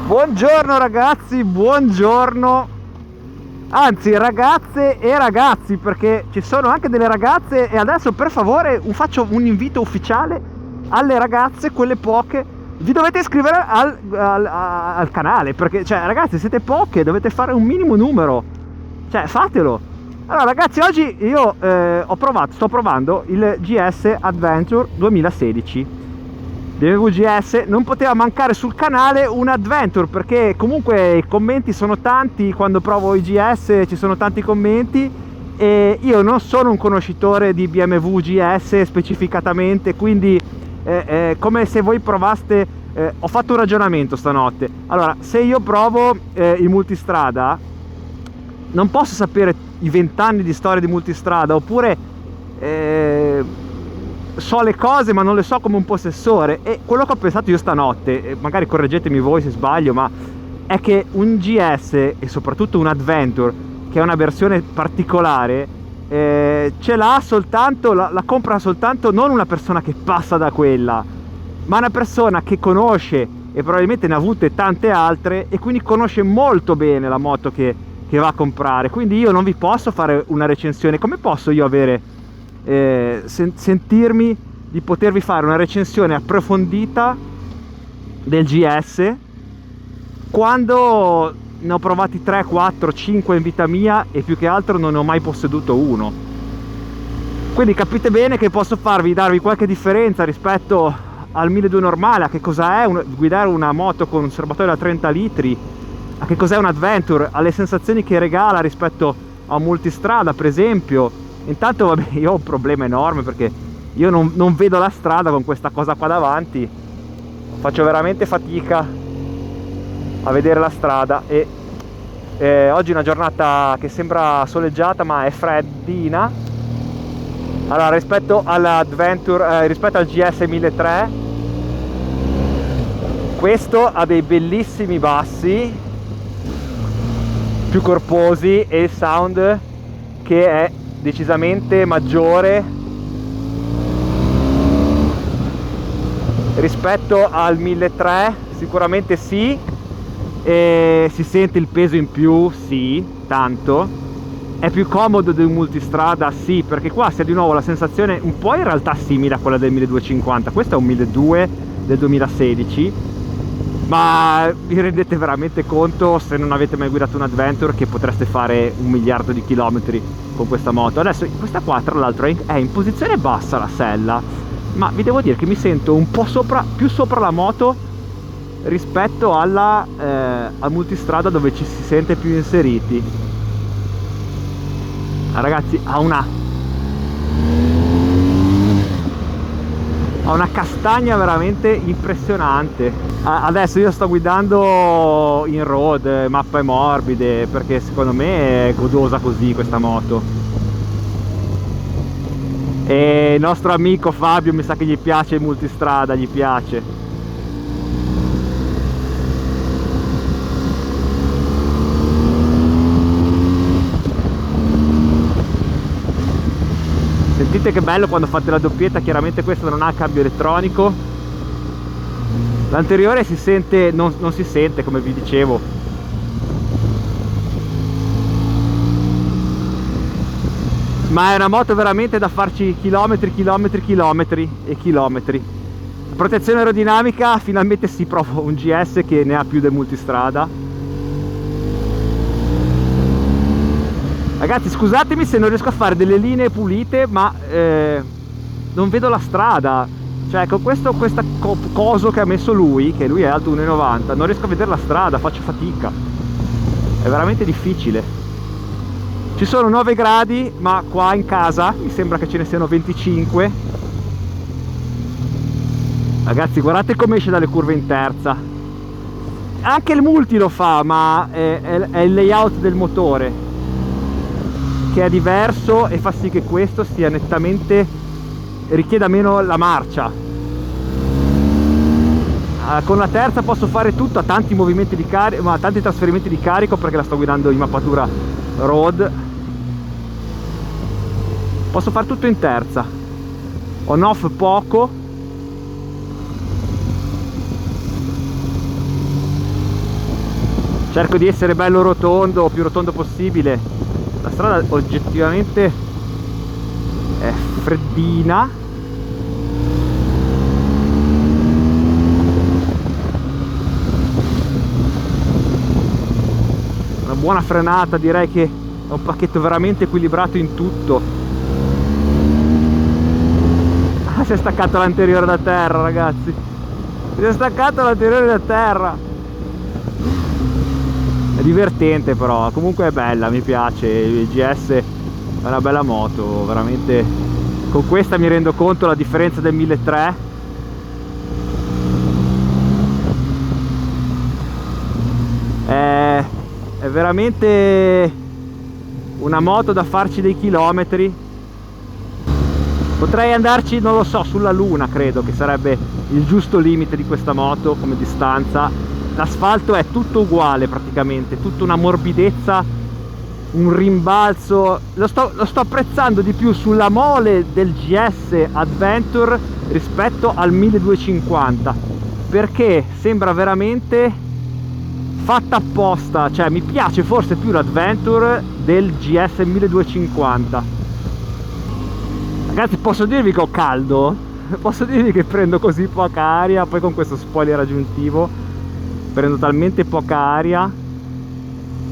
Buongiorno ragazzi, buongiorno. Anzi, ragazze e ragazzi, perché ci sono anche delle ragazze. E adesso per favore faccio un invito ufficiale alle ragazze, quelle poche. Vi dovete iscrivere al canale, perché cioè ragazzi siete poche, dovete fare un minimo numero, cioè fatelo. Allora ragazzi, oggi io sto provando il GS Adventure 2016. BMW GS. Non poteva mancare sul canale un Adventure, perché comunque i commenti sono tanti. Quando provo i GS ci sono tanti commenti e io non sono un conoscitore di BMW GS specificatamente, quindi come se voi provaste. Ho fatto un ragionamento stanotte. Allora, se io provo il multistrada, non posso sapere i 20 anni di storia di multistrada, oppure so le cose ma non le so come un possessore. E quello che ho pensato io stanotte, magari correggetemi voi se sbaglio, ma è che un GS e soprattutto un Adventure, che è una versione particolare, ce l'ha soltanto, la compra soltanto non una persona che passa da quella, ma una persona che conosce, e probabilmente ne ha avute tante altre, e quindi conosce molto bene la moto che va a comprare. Quindi io non vi posso fare una recensione. Come posso io avere sentirmi di potervi fare una recensione approfondita del GS quando ne ho provati 3, 4, 5 in vita mia e più che altro non ne ho mai posseduto uno? Quindi capite bene che posso darvi qualche differenza rispetto al 1200 normale, a che cosa è guidare una moto con un serbatoio da 30 litri, a che cos'è un Adventure, alle sensazioni che regala rispetto a un multistrada per esempio. Intanto vabbè, io ho un problema enorme, perché io non vedo la strada con questa cosa qua davanti, faccio veramente fatica a vedere la strada. E oggi è una giornata che sembra soleggiata ma è freddina. Allora, rispetto all'Adventure, rispetto al GS 1300, questo ha dei bellissimi bassi più corposi e il sound che è decisamente maggiore rispetto al 1300, sicuramente sì. E si sente il peso in più, sì, tanto. È più comodo di un multistrada, sì, perché qua si ha di nuovo la sensazione un po' in realtà simile a quella del 1250. Questo è un 1200 del 2016, ma vi rendete veramente conto, se non avete mai guidato un Adventure, che potreste fare 1 miliardo di chilometri con questa moto? Adesso questa qua tra l'altro è in posizione bassa la sella, ma vi devo dire che mi sento un po' più sopra la moto rispetto al multistrada, dove ci si sente più inseriti. Ragazzi, ha una castagna veramente impressionante. Adesso io sto guidando in road, mappe morbide, perché secondo me è godosa così questa moto. E il nostro amico Fabio mi sa che gli piace il multistrada, gli piace. Sentite che bello quando fate la doppietta. Chiaramente questo non ha cambio elettronico. L'anteriore si sente, non si sente, come vi dicevo. Ma è una moto veramente da farci chilometri e chilometri. Protezione aerodinamica, finalmente si prova un GS che ne ha più del multistrada. Ragazzi, scusatemi se non riesco a fare delle linee pulite, ma non vedo la strada. Cioè, con questo coso che ha messo lui, che lui è alto 1,90 m, non riesco a vedere la strada, faccio fatica. È veramente difficile. Ci sono 9 gradi, ma qua in casa mi sembra che ce ne siano 25. Ragazzi, guardate come esce dalle curve in terza. Anche il multi lo fa, ma è il layout del motore che è diverso e fa sì che questo sia nettamente, richieda meno la marcia. Con la terza posso fare tutto, a tanti movimenti di carico, ma tanti trasferimenti di carico, perché la sto guidando in mappatura road. Posso fare tutto in terza, on off poco. cerco di essere bello rotondo, più rotondo possibile. La strada oggettivamente è freddina, una buona frenata, direi che è un pacchetto veramente equilibrato in tutto. Ah, si è staccato l'anteriore da terra, ragazzi, si è staccato l'anteriore da terra. È divertente, però comunque è bella, mi piace. Il GS è una bella moto, veramente. Con questa mi rendo conto la differenza del 1300. È veramente una moto da farci dei chilometri. Potrei andarci, non lo so, sulla Luna, credo che sarebbe il giusto limite di questa moto come distanza. L'asfalto è tutto uguale praticamente, tutta una morbidezza, un rimbalzo. Lo sto apprezzando di più sulla mole del GS Adventure rispetto al 1250, perché sembra veramente fatta apposta. Cioè, mi piace forse più l'Adventure del GS 1250. Ragazzi, posso dirvi che ho caldo? Posso dirvi che prendo così poca aria, poi con questo spoiler aggiuntivo prendo talmente poca aria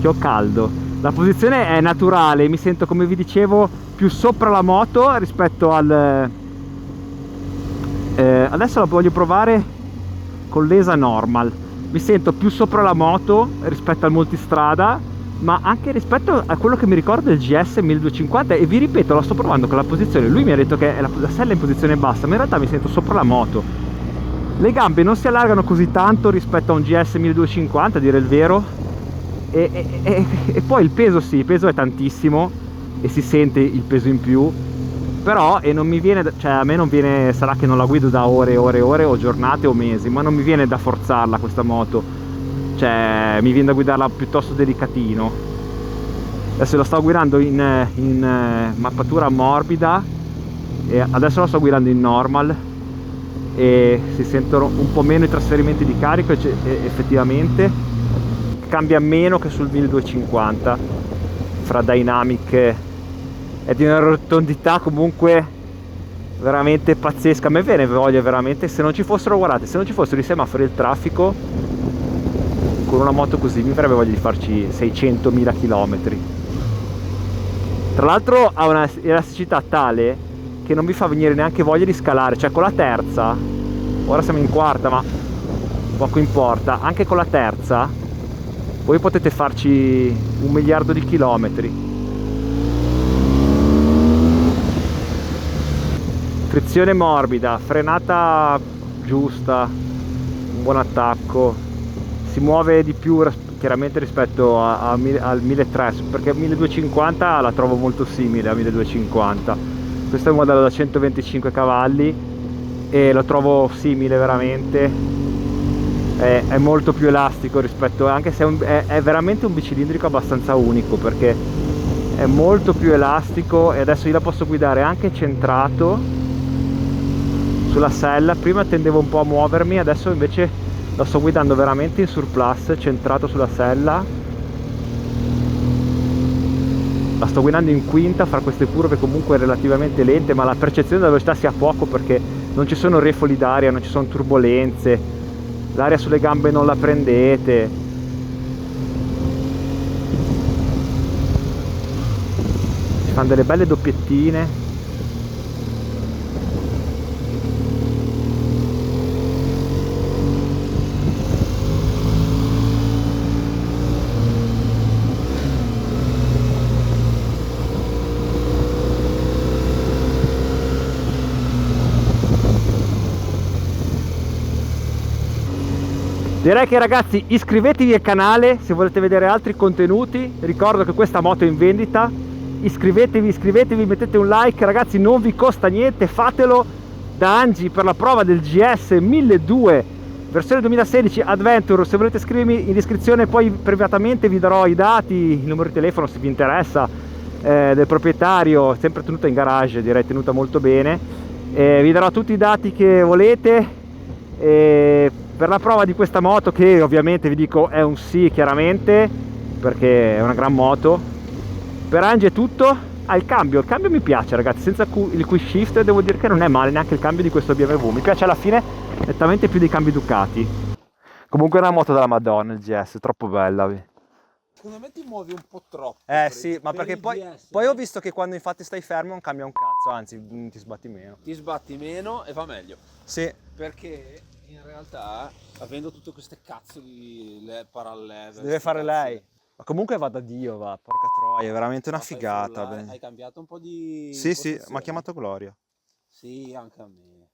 che ho caldo. La posizione è naturale, mi sento, come vi dicevo, più sopra la moto rispetto al... adesso la voglio provare con l'ESA normal. Mi sento più sopra la moto rispetto al multistrada, ma anche rispetto a quello che mi ricordo del GS 1250. E vi ripeto, la sto provando con la posizione. Lui mi ha detto che la sella è in posizione bassa, ma in realtà mi sento sopra la moto. Le gambe non si allargano così tanto rispetto a un GS 1250, a dire il vero, e poi il peso, sì, il peso è tantissimo e si sente il peso in più, però, e non mi viene, cioè a me non viene, sarà che non la guido da ore e ore e ore o giornate o mesi, ma non mi viene da forzarla questa moto, cioè mi viene da guidarla piuttosto delicatino. Adesso la sto guidando in mappatura morbida e adesso la sto guidando in normal e si sentono un po' meno i trasferimenti di carico, effettivamente cambia meno che sul 1250 fra dynamic. È di una rotondità comunque veramente pazzesca. A me viene voglia veramente, se non ci fossero, guardate, se non ci fossero i semafori e il traffico, con una moto così mi verrebbe voglia di farci 600.000 km. Tra l'altro ha una elasticità tale che non vi fa venire neanche voglia di scalare. Cioè con la terza, ora siamo in quarta ma poco importa, anche con la terza voi potete farci 1 miliardo di chilometri. Frizione morbida, frenata giusta, un buon attacco, si muove di più chiaramente rispetto al 1300, perché 1250 la trovo molto simile a 1250. Questo è un modello da 125 cavalli e lo trovo simile veramente. È molto più elastico rispetto, anche se è veramente un bicilindrico abbastanza unico, perché è molto più elastico. E adesso io la posso guidare anche centrato sulla sella. Prima tendevo un po' a muovermi, adesso invece la sto guidando veramente in surplus, centrato sulla sella. La sto guidando in quinta fra queste curve comunque relativamente lente, ma la percezione della velocità si ha poco perché non ci sono refoli d'aria, non ci sono turbolenze, l'aria sulle gambe non la prendete. Si fanno delle belle doppiettine. Direi che, ragazzi, iscrivetevi al canale se volete vedere altri contenuti. Ricordo che questa moto è in vendita. Iscrivetevi, mettete un like, ragazzi, non vi costa niente, fatelo. Da Angi per la prova del GS 1200 versione 2016 Adventure. Se volete scrivermi in descrizione, poi privatamente vi darò i dati, il numero di telefono se vi interessa, del proprietario, sempre tenuta in garage, direi tenuta molto bene. Vi darò tutti i dati che volete. per la prova di questa moto, che ovviamente vi dico è un sì chiaramente, perché è una gran moto. Per Angie è tutto. Il cambio mi piace ragazzi, senza il quick shift devo dire che non è male neanche il cambio di questo BMW, mi piace alla fine nettamente più dei cambi Ducati. Comunque è una moto della Madonna il GS, troppo bella. Secondo me ti muovi un po' troppo. Sì, ma perché poi ho visto che quando infatti stai fermo non cambia un cazzo, anzi ti sbatti meno. Ti sbatti meno e va meglio. Sì. Perché in realtà, avendo tutte queste cazzo di parallele, Deve fare lei. Ma comunque va da Dio, va, porca troia, è veramente una figata. Hai cambiato un po' di Sì, sì, mi ha impostazione? chiamato Gloria. Sì, anche a me.